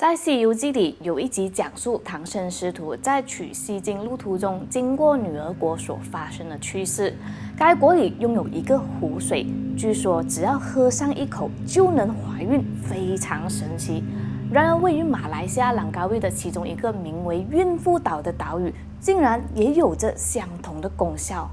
在《西游记》里有一集讲述唐僧师徒在取西经路途中经过女儿国所发生的趣事。该国里拥有一个湖水，据说只要喝上一口就能怀孕，非常神奇。然而，位于马来西亚兰高卫的其中一个名为孕妇岛的岛屿，竟然也有着相同的功效。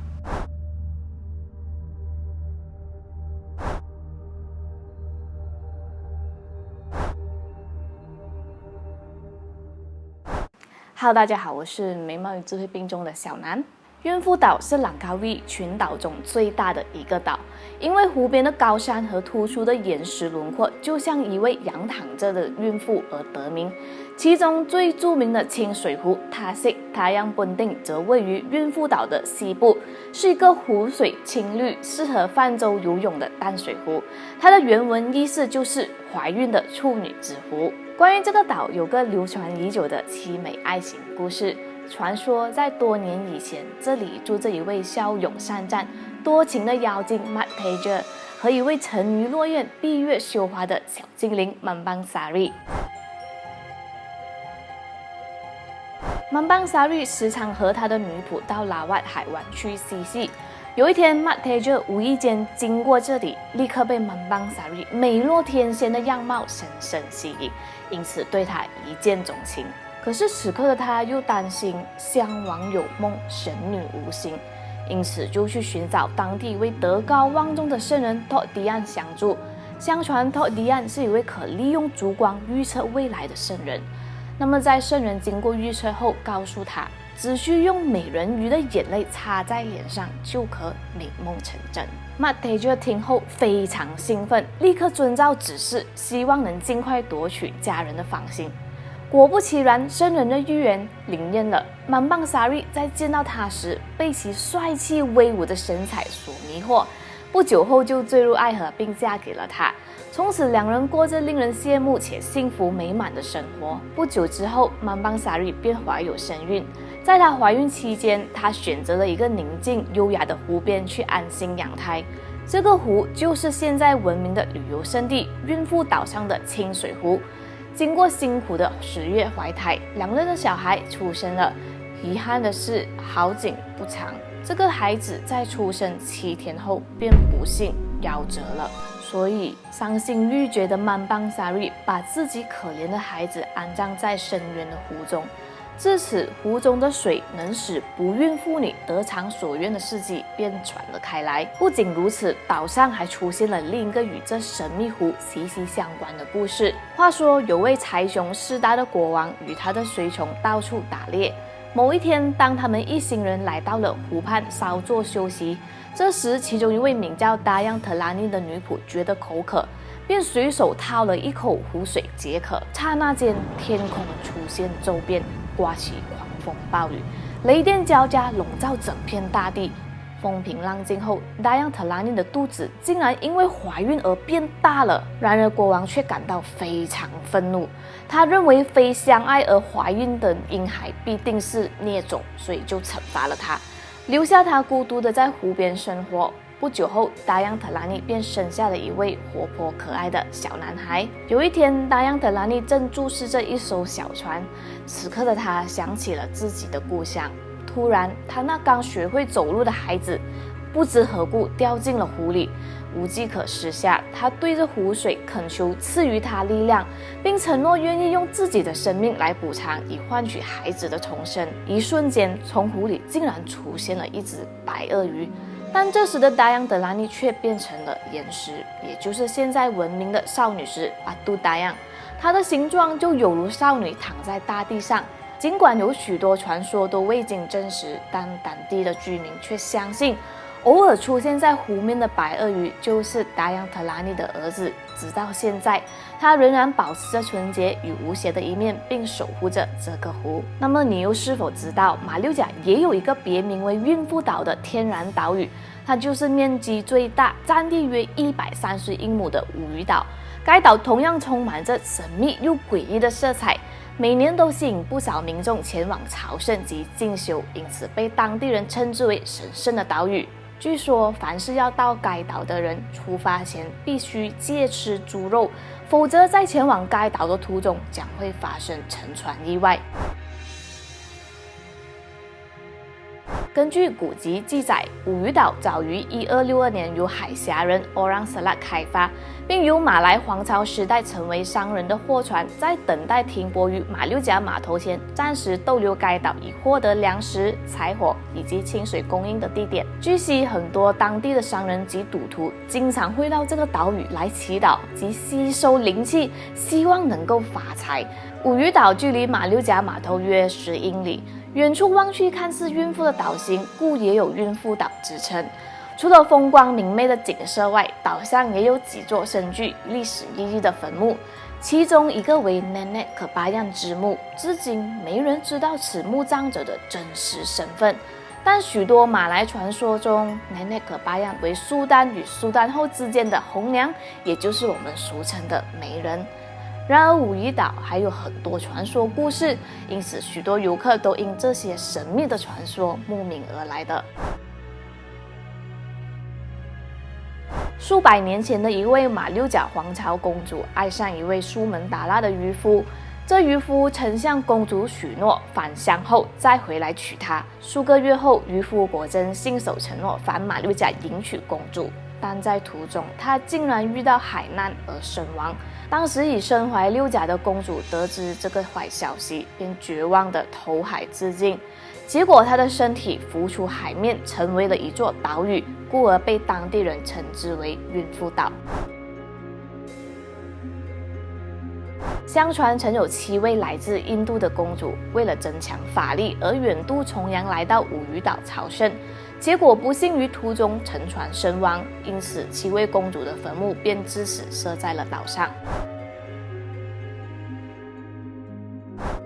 Hello， 大家好，我是美貌与智慧并重的小南。孕妇岛是兰卡威群岛中最大的一个岛，因为湖边的高山和突出的岩石轮廓，就像一位仰躺着的孕妇而得名。其中最著名的清水湖塔色太阳本町则位于孕妇岛的西部，是一个湖水清绿、适合泛舟游泳的淡水湖。它的原文意思就是怀孕的处女之湖。关于这个岛，有个流传已久的凄美爱情故事。传说在多年以前，这里住着一位骁勇善战、多情的妖精 Mat Teja 和一位沉鱼落雁、闭月羞花的小精灵 Mambang Sari。Mambang Sari 时常和他的女仆到拉瓦海湾去嬉戏。有一天 ，Mat Teja 无意间经过这里，立刻被 Mambang Sari 美若天仙的样貌深深吸引，因此对他一见钟情。可是此刻的他又担心襄王有梦，神女无心，因此就去寻找当地一位德高望重的圣人托迪安相助。相传托迪安是一位可利用烛光预测未来的圣人。那么在圣人经过预测后，告诉他只需用美人鱼的眼泪擦在脸上，就可美梦成真。Mat Teja 听后非常兴奋，立刻遵照指示，希望能尽快夺取家人的芳心。果不其然，圣人的预言灵验了。Mambang Sari 在见到他时，被其帅气威武的身材所迷惑，不久后就坠入爱河，并嫁给了他。从此，两人过着令人羡慕且幸福美满的生活。不久之后，Mambang Sari 便怀有身孕。在她怀孕期间，她选择了一个宁静优雅的湖边去安心养胎。这个湖就是现在闻名的旅游胜地孕妇岛上的清水湖。经过辛苦的10月怀胎，两人的小孩出生了。遗憾的是，好景不长，这个孩子在出生7天后便不幸夭折了。所以，伤心欲绝的Mambang Sari 把自己可怜的孩子安葬在深渊的湖中。自此，湖中的水能使不孕妇女得偿所愿的事迹便传了开来。不仅如此，岛上还出现了另一个与这神秘湖息息相关的故事。话说，有位财雄势大的国王与他的随从到处打猎。某一天，当他们一行人来到了湖畔稍作休息，这时其中一位名叫达央特拉尼的女仆觉得口渴，便随手掏了一口湖水解渴。刹那间，天空出现骤变，刮起狂风暴雨，雷电交加，笼罩整片大地。风平浪静后，达央特拉尼的肚子竟然因为怀孕而变大了。然而国王却感到非常愤怒，他认为非相爱而怀孕的婴孩必定是孽种，所以就惩罚了他，留下他孤独的在湖边生活。不久后，达央特拉尼便生下了一位活泼可爱的小男孩。有一天，达央特拉尼正注视着一艘小船，此刻的他想起了自己的故乡。突然，他那刚学会走路的孩子不知何故掉进了湖里，无计可施下，他对着湖水恳求赐予他力量，并承诺愿意用自己的生命来补偿，以换取孩子的重生。一瞬间，从湖里竟然出现了一只白鳄鱼。但这时的达央特拉尼却变成了岩石，也就是现在闻名的少女石巴杜达央。她的形状就有如少女躺在大地上。尽管有许多传说都未经证实，但当地的居民却相信，偶尔出现在湖面的白鳄鱼就是达央特拉尼的儿子。直到现在，他仍然保持着纯洁与无邪的一面，并守护着这个湖。那么你又是否知道，马六甲也有一个别名为孕妇岛的天然岛屿？它就是面积最大、占地约130英亩的乌鱼岛。该岛同样充满着神秘又诡异的色彩，每年都吸引不少民众前往朝圣及进修，因此被当地人称之为神圣的岛屿。据说，凡是要到该岛的人，出发前必须戒吃猪肉，否则在前往该岛的途中将会发生沉船意外。根据古籍记载，五渔岛早于1262年由海峡人 Orang Salat 开发，并由马来皇朝时代成为商人的货船，在等待停泊于马六甲码头前，暂时逗留该岛，以获得粮食、柴火以及清水供应的地点。据悉，很多当地的商人及赌徒经常会到这个岛屿来祈祷及吸收灵气，希望能够发财。五渔岛距离马六甲码头约10英里。远处望去看似孕妇的岛型，故也有孕妇岛之称。除了风光明媚的景色外，岛上也有几座深具历史意义的坟墓，其中一个为 Nenek Kebayan 之墓，至今没人知道此墓葬者的真实身份。但许多马来传说中 Nenek Kebayan 为苏丹与苏丹后之间的红娘，也就是我们俗称的媒人。然而，五渔岛还有很多传说故事，因此许多游客都因这些神秘的传说慕名而来的。数百年前的一位马六甲皇朝公主爱上一位苏门答腊的渔夫，这渔夫曾向公主许诺，返乡后再回来娶她。数个月后，渔夫果真信守承诺，返马六甲迎娶公主。但在途中，他竟然遇到海难而身亡。当时已身怀六甲的公主得知这个坏消息，便绝望地投海自尽。结果，她的身体浮出海面，成为了一座岛屿，故而被当地人称之为孕妇岛。相传曾有7位来自印度的公主，为了增强法力而远渡重洋来到五渔岛朝圣，结果不幸于途中沉船身亡，因此7位公主的坟墓便自此设在了岛上。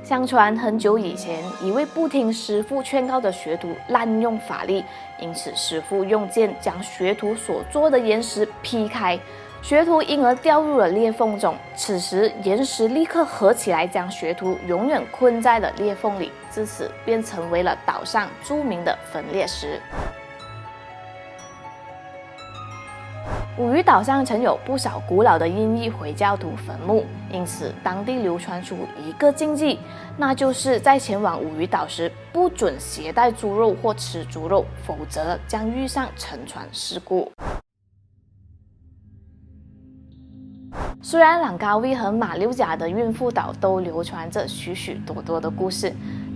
相传很久以前，一位不听师父劝告的学徒滥用法力，因此师父用剑将学徒所做的岩石劈开，学徒因而掉入了裂缝中。此时岩石立刻合起来，将学徒永远困在了裂缝里，自此便成为了岛上著名的分裂石。五渔岛上曾有不少古老的印裔回教徒坟墓，因此当地流传出一个禁忌，那就是在前往五渔岛时不准携带猪肉或吃猪肉，否则将遇上沉船事故。虽然朗高威和马六甲的孕妇岛都流传着许许多多的故事，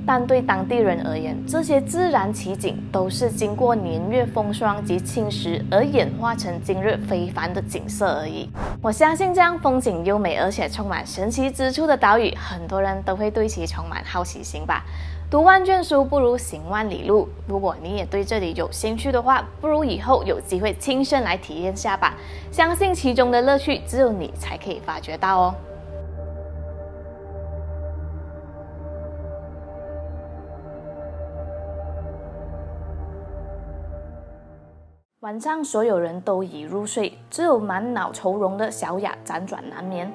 但对当地人而言，这些自然奇景都是经过年月风霜及侵蚀而演化成今日非凡的景色而已。我相信这样风景优美而且充满神奇之处的岛屿，很多人都会对其充满好奇心吧。读万卷书不如行万里路，如果你也对这里有兴趣的话，不如以后有机会亲身来体验下吧，相信其中的乐趣只有你才可以发掘到哦。晚上，所有人都已入睡，只有满脑愁容的小雅辗转难眠。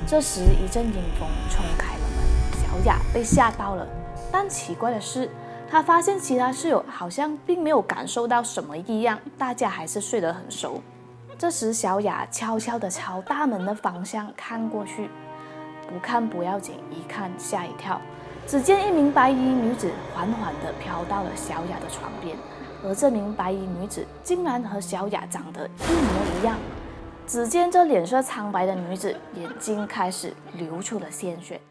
这时，一阵阴风冲开了门，小雅被吓到了。但奇怪的是，她发现其他室友好像并没有感受到什么异样，大家还是睡得很熟。这时，小雅悄悄地朝大门的方向看过去，不看不要紧，一看吓一跳。只见一名白衣女子缓缓地飘到了小雅的床边，而这名白衣女子竟然和小雅长得一模一样。只见这脸色苍白的女子眼睛开始流出了鲜血。